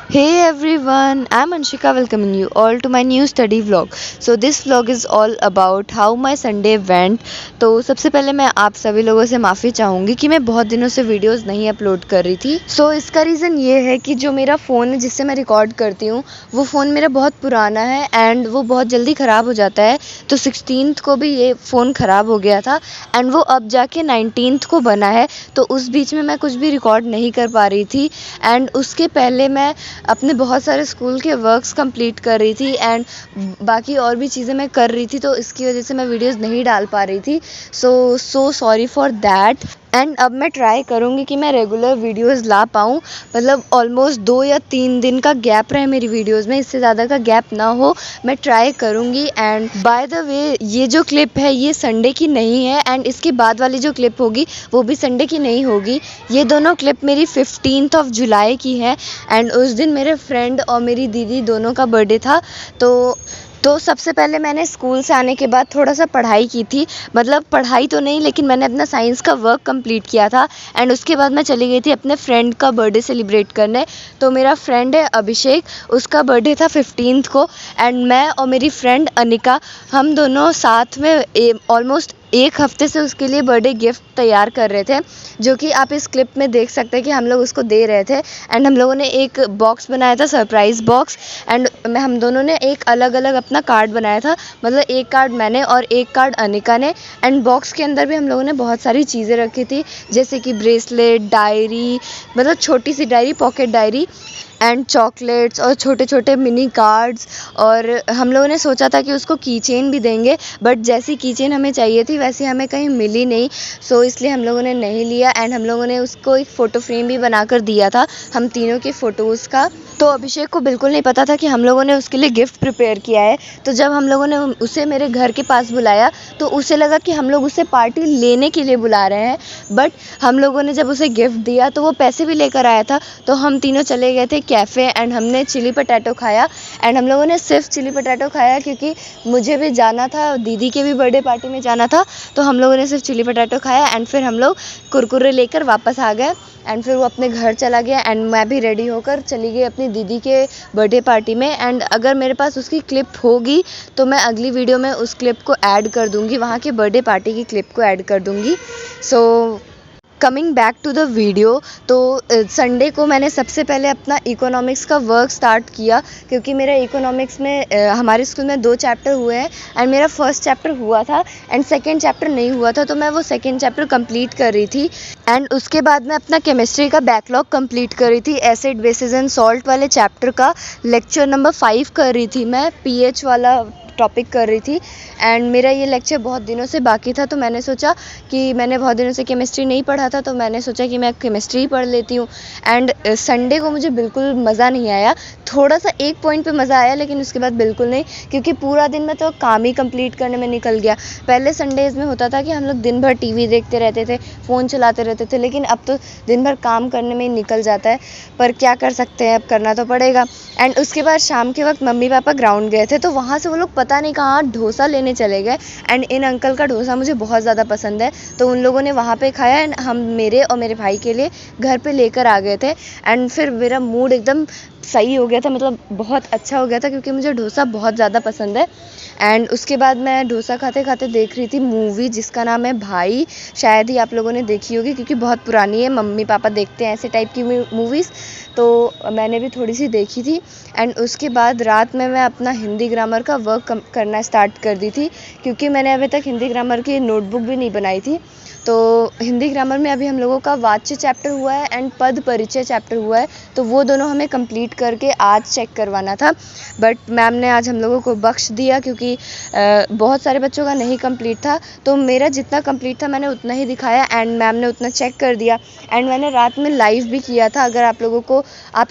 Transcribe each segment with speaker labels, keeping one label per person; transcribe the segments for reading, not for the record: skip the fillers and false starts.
Speaker 1: Hey everyone, I'm Anshika welcoming you all to my new study vlog. So this vlog is all about how my Sunday went. तो सबसे पहले मैं आप सभी लोगों से माफ़ी चाहूँगी कि मैं बहुत दिनों से वीडियोस नहीं अपलोड कर रही थी। इसका रीज़न ये है कि जो मेरा फ़ोन है जिससे मैं रिकॉर्ड करती हूँ वो फ़ोन मेरा बहुत पुराना है एंड वो बहुत जल्दी ख़राब हो जाता है। तो 16th को भी ये फ़ोन ख़राब हो गया था एंड वो अब जाके 19th को बना है। तो उस बीच में मैं कुछ भी रिकॉर्ड नहीं कर पा रही थी एंड उसके पहले मैं अपने बहुत सारे स्कूल के वर्क्स कंप्लीट कर रही थी एंड बाकी और भी चीज़ें मैं कर रही थी, तो इसकी वजह से मैं वीडियोस नहीं डाल पा रही थी। So sorry for that. And अब मैं ट्राई करूँगी कि मैं रेगुलर वीडियोस ला पाऊँ, मतलब ऑलमोस्ट 2 या 3 दिन का गैप रहे मेरी वीडियोस में, इससे ज़्यादा का गैप ना हो, मैं ट्राई करूँगी। एंड बाय द वे ये जो क्लिप है ये संडे की नहीं है एंड इसके बाद वाली जो क्लिप होगी वो भी संडे की नहीं होगी। ये दोनों क्लिप मेरी 15th ऑफ जुलाई की है एंड उस दिन मेरे फ्रेंड और मेरी दीदी दोनों का बर्थडे था। तो सबसे पहले मैंने स्कूल से आने के बाद थोड़ा सा पढ़ाई की थी, मतलब पढ़ाई तो नहीं लेकिन मैंने अपना साइंस का वर्क कंप्लीट किया था एंड उसके बाद मैं चली गई थी अपने फ्रेंड का बर्थडे सेलिब्रेट करने। तो मेरा फ्रेंड है अभिषेक, उसका बर्थडे था 15th को एंड मैं और मेरी फ्रेंड अनिका हम दोनों साथ में ऑलमोस्ट एक हफ्ते से उसके लिए बर्थडे गिफ्ट तैयार कर रहे थे, जो कि आप इस क्लिप में देख सकते हैं कि हम लोग उसको दे रहे थे। एंड हम लोगों ने एक बॉक्स बनाया था, सरप्राइज़ बॉक्स, एंड हम दोनों ने एक अलग अलग अपना कार्ड बनाया था, मतलब एक कार्ड मैंने और एक कार्ड अनिका ने। एंड बॉक्स के अंदर भी हम लोगों ने बहुत सारी चीज़ें रखी थी, जैसे कि ब्रेसलेट, डायरी, मतलब छोटी सी diary, pocket diary and chocolates और छोटे छोटे मिनी कार्ड्स। और हम लोगों ने सोचा था कि उसको की चेन भी देंगे, बट जैसी की चेन हमें चाहिए थी वैसी हमें कहीं मिली नहीं, इसलिए हम लोगों ने नहीं लिया। एंड हम लोगों ने उसको एक फ़ोटो फ्रेम भी बनाकर दिया था, हम तीनों के फ़ोटोज़ का। तो अभिषेक को बिल्कुल नहीं पता था कि हम लोगों ने उसके लिए गिफ्ट प्रिपेयर किया है। तो जब हम लोगों ने उसे मेरे घर के पास बुलाया तो उसे लगा कि हम लोग उसे पार्टी लेने के लिए बुला रहे हैं, बट हम लोगों ने जब उसे गिफ्ट दिया तो वो पैसे भी लेकर आया था। तो हम तीनों चले गए थे कैफ़े एंड हमने चिली पटैटो खाया। एंड हम लोगों ने सिर्फ चिली पटैटो खाया क्योंकि मुझे भी जाना था, दीदी के भी बर्थडे पार्टी में जाना था, तो हम लोगों ने सिर्फ चिली पटैटो खाया एंड फिर हम लोग कुरकुरे लेकर वापस आ गए। एंड फिर वो अपने घर चला गया एंड मैं भी रेडी होकर चली गई अपनी दीदी के बर्थडे पार्टी में। एंड अगर मेरे पास उसकी क्लिप होगी तो मैं अगली वीडियो में उस क्लिप को ऐड कर दूँगी, वहाँ के बर्थडे पार्टी की क्लिप को ऐड कर दूँगी। Coming back to the video, तो संडे को मैंने सबसे पहले अपना इकोनॉमिक्स का वर्क स्टार्ट किया, क्योंकि मेरा इकोनॉमिक्स में हमारे स्कूल में 2 चैप्टर हुए हैं एंड मेरा फर्स्ट चैप्टर हुआ था एंड सेकंड चैप्टर नहीं हुआ था, तो मैं वो सेकंड चैप्टर कंप्लीट कर रही थी। एंड उसके बाद मैं अपना केमिस्ट्री का बैकलॉग कंप्लीट कर रही थी, एसिड बेसिस एंड सॉल्ट वाले चैप्टर का लेक्चर नंबर 5 कर रही थी, मैं पीएच वाला टॉपिक कर रही थी। एंड मेरा ये लेक्चर बहुत दिनों से बाकी था, तो मैंने सोचा कि मैंने बहुत दिनों से केमिस्ट्री नहीं पढ़ा था, तो मैंने सोचा कि मैं केमिस्ट्री ही पढ़ लेती हूँ। एंड संडे को मुझे बिल्कुल मज़ा नहीं आया, थोड़ा सा एक पॉइंट पे मज़ा आया लेकिन उसके बाद बिल्कुल नहीं, क्योंकि पूरा दिन मैं तो काम ही कंप्लीट करने में निकल गया। पहले संडेज़ में होता था कि हम लोग दिन भर टीवी देखते रहते थे, फ़ोन चलाते रहते थे, लेकिन अब तो दिन भर काम करने में ही निकल जाता है, पर क्या कर सकते हैं, अब करना तो पड़ेगा। एंड उसके बाद शाम के वक्त मम्मी पापा ग्राउंड गए थे, तो वहाँ से वो लोग पता नहीं कहाँ डोसा लेने चले गए एंड इन अंकल का डोसा मुझे बहुत ज़्यादा पसंद है, तो उन लोगों ने वहाँ पे खाया एंड हम मेरे और मेरे भाई के लिए घर पे लेकर आ गए थे। एंड फिर मेरा मूड एकदम सही हो गया था, मतलब बहुत अच्छा हो गया था, क्योंकि मुझे डोसा बहुत ज़्यादा पसंद है। एंड उसके बाद मैं डोसा खाते खाते देख रही थी मूवी जिसका नाम है भाई, शायद ही आप लोगों ने देखी होगी क्योंकि बहुत पुरानी है, मम्मी पापा देखते हैं ऐसे टाइप की मूवीज़, तो मैंने भी थोड़ी सी देखी थी। एंड उसके बाद रात में मैं अपना हिंदी ग्रामर का वर्क करना स्टार्ट कर दी थी, क्योंकि मैंने अभी तक हिंदी ग्रामर की नोटबुक भी नहीं बनाई थी। तो हिंदी ग्रामर में अभी हम लोगों का वाच्य चैप्टर हुआ है एंड पद परिचय चैप्टर हुआ है, तो वो दोनों हमें कंप्लीट करके आज चेक करवाना था, बट मैम ने आज हम लोगों को बख्श दिया क्योंकि बहुत सारे बच्चों का नहीं कंप्लीट था, तो मेरा जितना कंप्लीट था मैंने उतना ही दिखाया एंड मैम ने उतना चेक कर दिया। एंड मैंने रात में लाइव भी किया था, अगर आप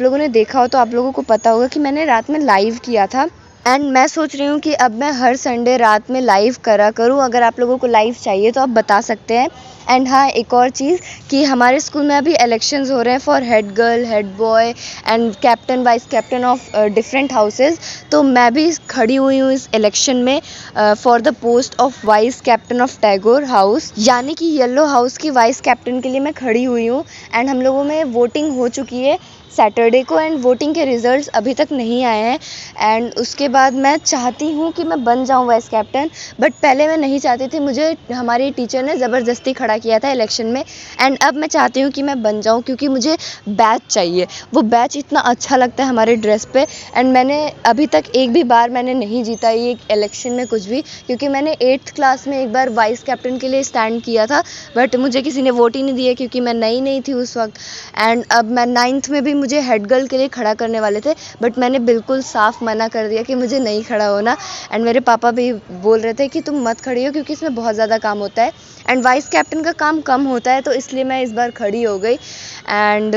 Speaker 1: लोगों ने देखा हो तो आप लोगों को पता होगा कि मैंने रात में लाइव किया था। एंड मैं सोच रही हूँ कि अब मैं हर संडे रात में लाइव करा करूँ, अगर आप लोगों को लाइव चाहिए तो आप बता सकते हैं। एंड हाँ, एक और चीज़ कि हमारे स्कूल में अभी इलेक्शंस हो रहे हैं for head girl, head boy and captain vice captain of different houses, तो मैं भी खड़ी हुई हूँ इस इलेक्शन में for the post of vice captain of Tagore house, यानी कि येलो हाउस की वाइस कैप्टन के लिए मैं खड़ी हुई हूँ। एंड हम लोगों में वोटिंग हो चुकी है सैटरडे को, एंड वोटिंग के रिजल्ट्स अभी तक नहीं आए हैं। एंड उसके बाद मैं चाहती हूँ कि मैं बन जाऊँ वाइस कैप्टन, बट पहले मैं नहीं चाहती थी, मुझे हमारी टीचर ने ज़बरदस्ती खड़ा किया था इलेक्शन में। एंड अब मैं चाहती हूँ कि मैं बन जाऊँ, क्योंकि मुझे बैच चाहिए। वो बैच इतना अच्छा लगता है हमारे ड्रेस पे। एंड मैंने अभी तक एक भी बार मैंने नहीं जीता ये इलेक्शन में कुछ भी, क्योंकि मैंने 8th क्लास में एक बार वाइस कैप्टन के लिए स्टैंड किया था, बट मुझे किसी ने वोट ही नहीं दिया, क्योंकि मैं नई थी उस वक्त। एंड अब मैं 9th में भी मुझे हेड गर्ल के लिए खड़ा करने वाले थे, बट मैंने बिल्कुल साफ मना कर दिया कि मुझे नहीं खड़ा होना। एंड मेरे पापा भी बोल रहे थे कि तुम मत खड़ी हो, क्योंकि इसमें बहुत ज़्यादा काम होता है एंड वाइस कैप्टन का काम कम होता है, तो इसलिए मैं इस बार खड़ी हो गई। एंड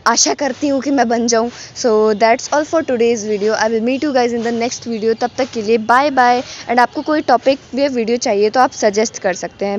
Speaker 1: आशा करती हूँ कि मैं बन जाऊँ। So that's all for today's video. I will meet you guys in the next video. तब तक के लिए बाय बाय। एंड आपको कोई टॉपिक या वीडियो चाहिए तो आप सजेस्ट कर सकते हैं।